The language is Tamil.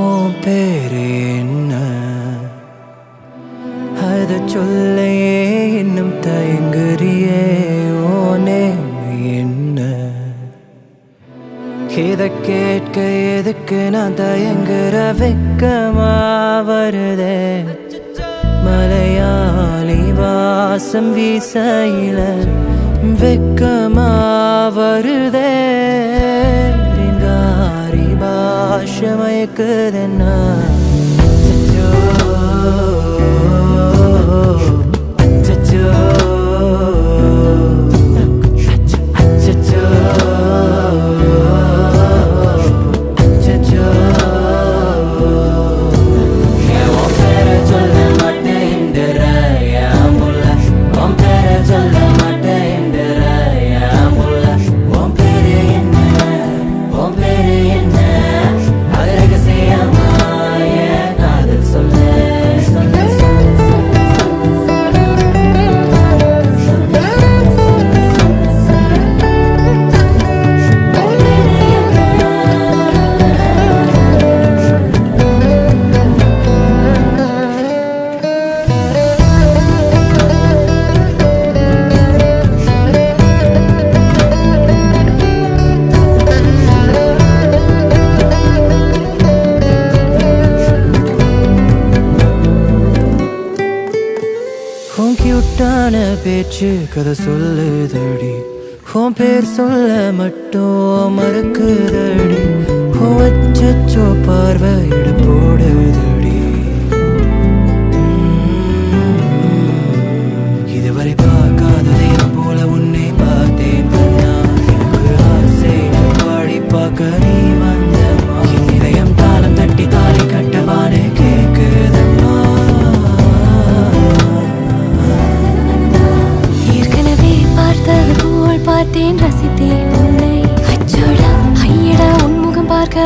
உன் பேரு என்ன? அத சொல்லையே இன்னும் தயங்குறியே. ஓனே என்ன? இத கேட்க எதுக்கு நான் தயங்குற? வெக்கமா வருதே மலையாளி வாசம் வீசையில. வெக்கமா வருதே ரிங்காரி பாஷை மயக்குதென்னா. கியூட்டான பேச்சு கதை சொல்லுதடி. உன் பேர் சொல்ல மட்டும் மறுக்குதடி. அச்சோ பார்வையிட போடுதடி. இதுவரை பார்க்காததை போல உன்னை பார்த்தேன். எனக்கு ஆசை பாடி பார்க்க நீ வந்தம்மா. என் இதயம் தாளம் தட்டி தாலி கட்டவானே கேக்குதம்மா. பார்த்தேன் ரசித்தேன் உன்னை. அச்சோடா ஐயடா உன்முகம் பார்க்க